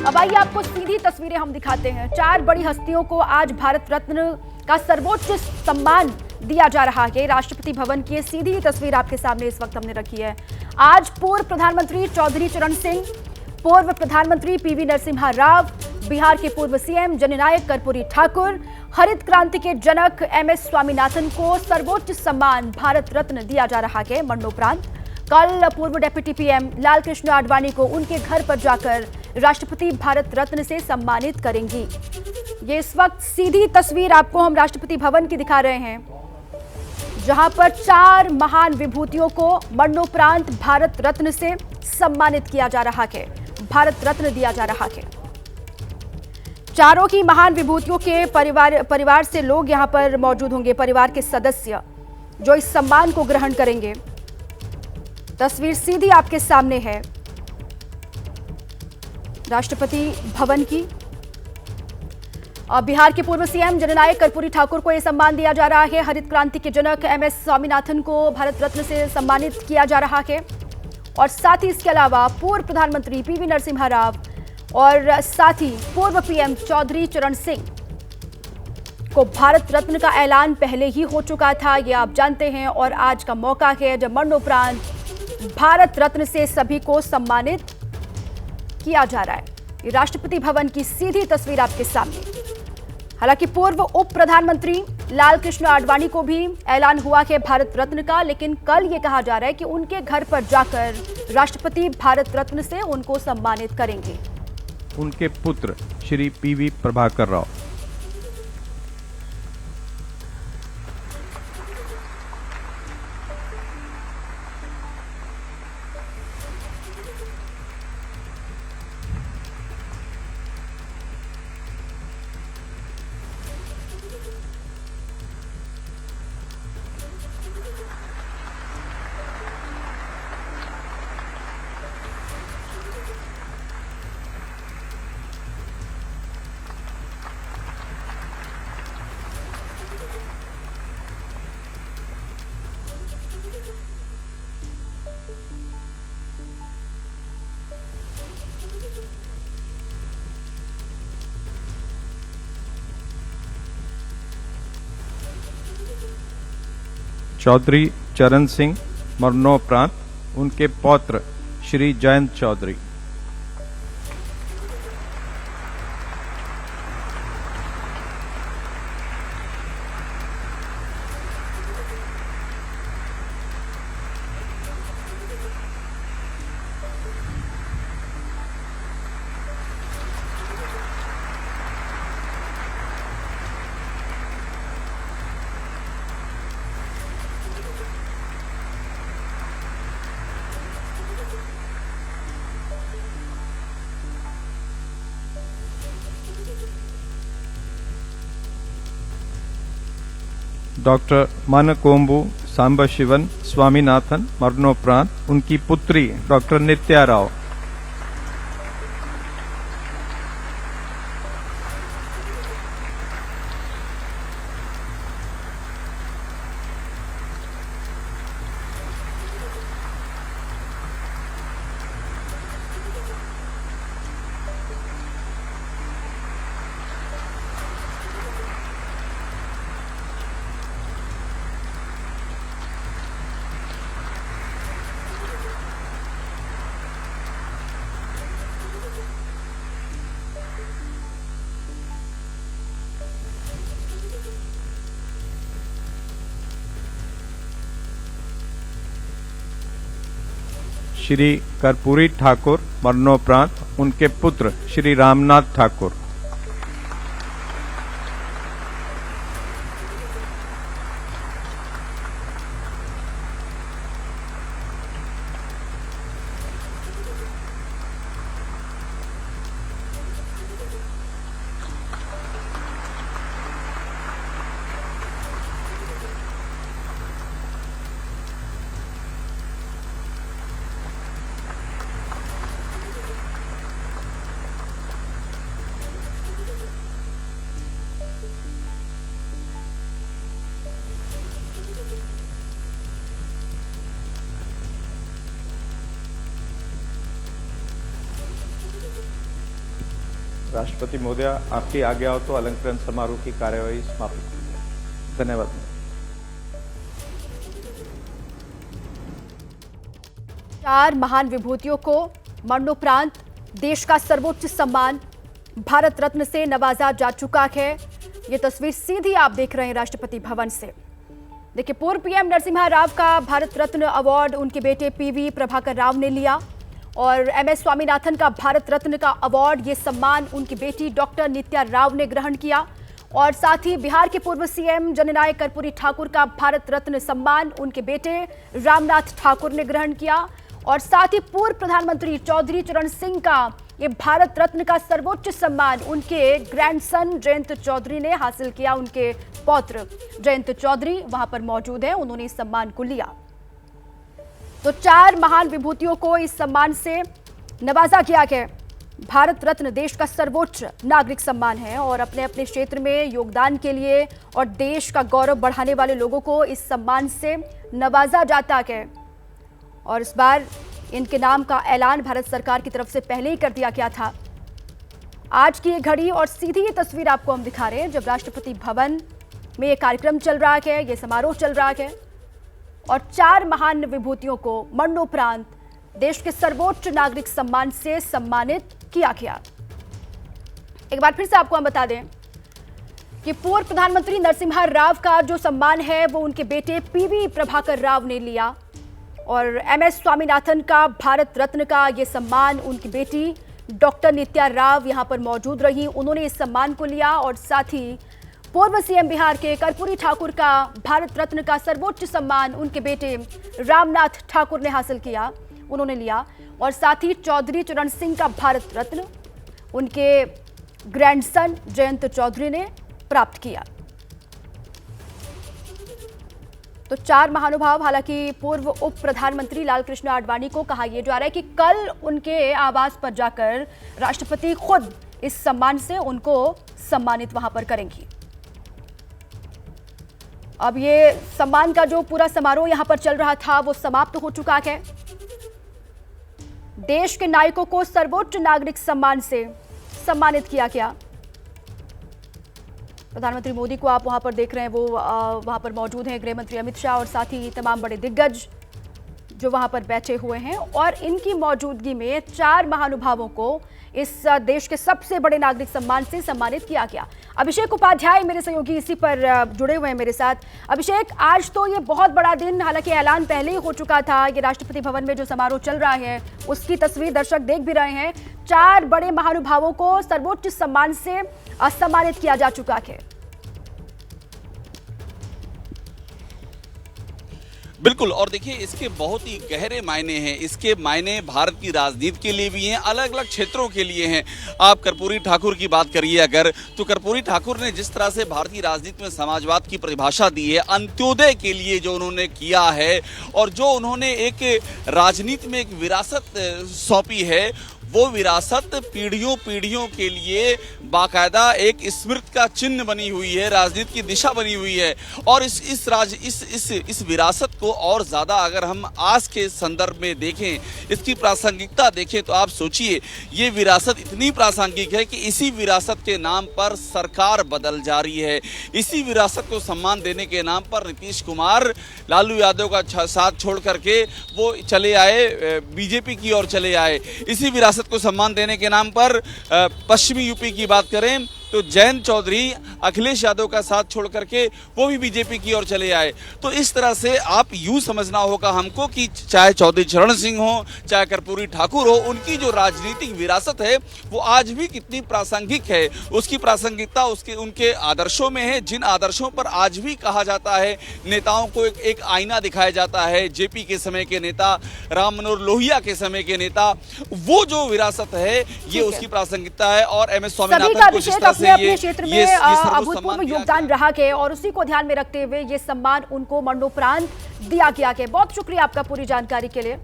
अब आइए आपको सीधी तस्वीरें हम दिखाते हैं। 4 बड़ी हस्तियों को आज भारत रत्न का सर्वोच्च सम्मान दिया जा रहा है। राष्ट्रपति भवन की सीधी तस्वीर आपके सामने इस वक्त हमने रखी है। आज पूर्व प्रधानमंत्री चौधरी चरण सिंह, पूर्व प्रधानमंत्री पीवी नरसिम्हा राव, बिहार के पूर्व सीएम जननायक कर्पूरी ठाकुर, हरित क्रांति के जनक एमएस स्वामीनाथन को सर्वोच्च सम्मान भारत रत्न दिया जा रहा है। मरणोपरांत कल पूर्व डिप्टी पीएम लालकृष्ण आडवाणी को उनके घर पर जाकर राष्ट्रपति भारत रत्न से सम्मानित करेंगी। ये इस वक्त सीधी तस्वीर आपको हम राष्ट्रपति भवन की दिखा रहे हैं, जहां पर 4 महान विभूतियों को मरणोपरांत भारत रत्न से सम्मानित किया जा रहा है, भारत रत्न दिया जा रहा है। चारों ही महान विभूतियों के परिवार से लोग यहां पर मौजूद होंगे, परिवार के सदस्य जो इस सम्मान को ग्रहण करेंगे। तस्वीर सीधी आपके सामने है राष्ट्रपति भवन की। बिहार के पूर्व सीएम जननायक कर्पूरी ठाकुर को यह सम्मान दिया जा रहा है। हरित क्रांति के जनक एमएस स्वामीनाथन को भारत रत्न से सम्मानित किया जा रहा है। और साथ ही इसके अलावा पूर्व प्रधानमंत्री पीवी नरसिम्हा राव और साथ ही पूर्व पीएम चौधरी चरण सिंह को भारत रत्न का ऐलान पहले ही हो चुका था, ये आप जानते हैं। और आज का मौका है जब मरणोपरांत भारत रत्न से सभी को सम्मानित किया जा रहा है। ये राष्ट्रपति भवन की सीधी तस्वीर आपके सामने। हालांकि पूर्व उप प्रधानमंत्री लालकृष्ण आडवाणी को भी ऐलान हुआ है भारत रत्न का, लेकिन कल ये कहा जा रहा है कि उनके घर पर जाकर राष्ट्रपति भारत रत्न से उनको सम्मानित करेंगे। उनके पुत्र श्री पीवी प्रभाकर राव। चौधरी चरण सिंह मरणोपरांत उनके पौत्र श्री जयंत चौधरी। डॉक्टर मनकोंबू सांबशिवन स्वामीनाथन मरणोपरांत उनकी पुत्री डॉक्टर नित्या राव। श्री कर्पूरी ठाकुर मरणोपरांत उनके पुत्र श्री रामनाथ ठाकुर। राष्ट्रपति महोदय, आपकी आज्ञा हो तो अलंकरण समारोह की कार्यवाही समाप्त की जाए। धन्यवाद। चार महान विभूतियों को मरणोपरांत देश का सर्वोच्च सम्मान भारत रत्न से नवाजा जा चुका है। ये तस्वीर सीधी आप देख रहे हैं राष्ट्रपति भवन से। देखिए, पूर्व पीएम नरसिम्हा राव का भारत रत्न अवार्ड उनके बेटे पीवी प्रभाकर राव ने लिया और एमएस स्वामीनाथन का भारत रत्न का अवार्ड, ये सम्मान उनकी बेटी डॉक्टर नित्या राव ने ग्रहण किया। और साथ ही बिहार के पूर्व सीएम जननायक कर्पूरी ठाकुर का भारत रत्न सम्मान उनके बेटे रामनाथ ठाकुर ने ग्रहण किया। और साथ ही पूर्व प्रधानमंत्री चौधरी चरण सिंह का ये भारत रत्न का सर्वोच्च सम्मान उनके ग्रैंडसन जयंत चौधरी ने हासिल किया। उनके पौत्र जयंत चौधरी वहां पर मौजूद हैं, उन्होंने इस सम्मान को लिया। तो चार महान विभूतियों को इस सम्मान से नवाजा किया गया। भारत रत्न देश का सर्वोच्च नागरिक सम्मान है और अपने अपने क्षेत्र में योगदान के लिए और देश का गौरव बढ़ाने वाले लोगों को इस सम्मान से नवाजा जाता है। और इस बार इनके नाम का ऐलान भारत सरकार की तरफ से पहले ही कर दिया गया था। आज की ये घड़ी और सीधी ये तस्वीर आपको हम दिखा रहे हैं जब राष्ट्रपति भवन में ये कार्यक्रम चल रहा है, ये समारोह चल रहा है और चार महान विभूतियों को मरणोपरांत देश के सर्वोच्च नागरिक सम्मान से सम्मानित किया गया। एक बार फिर से आपको हम बता दें कि पूर्व प्रधानमंत्री नरसिम्हा राव का जो सम्मान है वो उनके बेटे पीवी प्रभाकर राव ने लिया और एमएस स्वामीनाथन का भारत रत्न का ये सम्मान उनकी बेटी डॉक्टर नित्या राव यहां पर मौजूद रही, उन्होंने इस सम्मान को लिया। और साथ ही पूर्व सीएम बिहार के कर्पूरी ठाकुर का भारत रत्न का सर्वोच्च सम्मान उनके बेटे रामनाथ ठाकुर ने हासिल किया, उन्होंने लिया। और साथ ही चौधरी चरण सिंह का भारत रत्न उनके ग्रैंडसन जयंत चौधरी ने प्राप्त किया। तो चार महानुभाव, हालांकि पूर्व उप प्रधानमंत्री लालकृष्ण आडवाणी को कहा यह जा रहा है कि कल उनके आवास पर जाकर राष्ट्रपति खुद इस सम्मान से उनको सम्मानित वहां पर करेंगी। अब ये सम्मान का जो पूरा समारोह यहां पर चल रहा था वो समाप्त हो चुका है। देश के नायकों को सर्वोच्च नागरिक सम्मान से सम्मानित किया गया। प्रधानमंत्री मोदी को आप वहां पर देख रहे हैं, वो वहां पर मौजूद हैं, गृह मंत्री अमित शाह और साथ ही तमाम बड़े दिग्गज जो वहां पर बैठे हुए हैं। और इनकी मौजूदगी में चार महानुभावों को इस देश के सबसे बड़े नागरिक सम्मान से सम्मानित किया गया। अभिषेक उपाध्याय मेरे सहयोगी इसी पर जुड़े हुए हैं मेरे साथ। अभिषेक, आज तो ये बहुत बड़ा दिन, हालांकि ऐलान पहले ही हो चुका था, ये राष्ट्रपति भवन में जो समारोह चल रहा है उसकी तस्वीर दर्शक देख भी रहे हैं। चार बड़े महानुभावों को सर्वोच्च सम्मान से सम्मानित किया जा चुका है। बिल्कुल, और देखिए इसके बहुत ही गहरे मायने हैं। इसके मायने भारत की राजनीति के लिए भी हैं, अलग अलग क्षेत्रों के लिए हैं। आप कर्पूरी ठाकुर की बात करिए अगर, तो कर्पूरी ठाकुर ने जिस तरह से भारतीय राजनीति में समाजवाद की परिभाषा दी है, अंत्योदय के लिए जो उन्होंने किया है और जो उन्होंने एक राजनीति में एक विरासत सौंपी है, वो विरासत पीढ़ियों पीढ़ियों के लिए बाकायदा एक स्मृति का चिन्ह बनी हुई है, राजनीति की दिशा बनी हुई है। और इस विरासत को और ज़्यादा अगर हम आज के संदर्भ में देखें, इसकी प्रासंगिकता देखें, तो आप सोचिए ये विरासत इतनी प्रासंगिक है कि इसी विरासत के नाम पर सरकार बदल जा रही है। इसी विरासत को सम्मान देने के नाम पर नीतीश कुमार लालू यादव का साथ छोड़ करके वो चले आए, बीजेपी की ओर चले आए। इसी विरासत को सम्मान देने के नाम पर पश्चिमी यूपी की बात करें तो जयंत चौधरी अखिलेश यादव का साथ छोड़ करके वो भी बीजेपी की ओर चले आए। तो इस तरह से आप यूं समझना होगा हमको कि चाहे चौधरी चरण सिंह हो, चाहे कर्पूरी ठाकुर हो, उनकी जो राजनीतिक विरासत है वो आज भी कितनी प्रासंगिक है। उसकी प्रासंगिकता उनके आदर्शों में है, जिन आदर्शों पर आज भी कहा जाता है, नेताओं को एक आईना दिखाया जाता है। जेपी के समय के नेता, राम मनोहर लोहिया के समय के नेता, वो जो विरासत है ये उसकी प्रासंगिकता है। और एमएस स्वामीनाथन को जिस तरह अपने क्षेत्र में अभूतपूर्व योगदान रहा है और उसी को ध्यान में रखते हुए ये सम्मान उनको मरणोपरांत दिया गया है। बहुत शुक्रिया आपका पूरी जानकारी के लिए।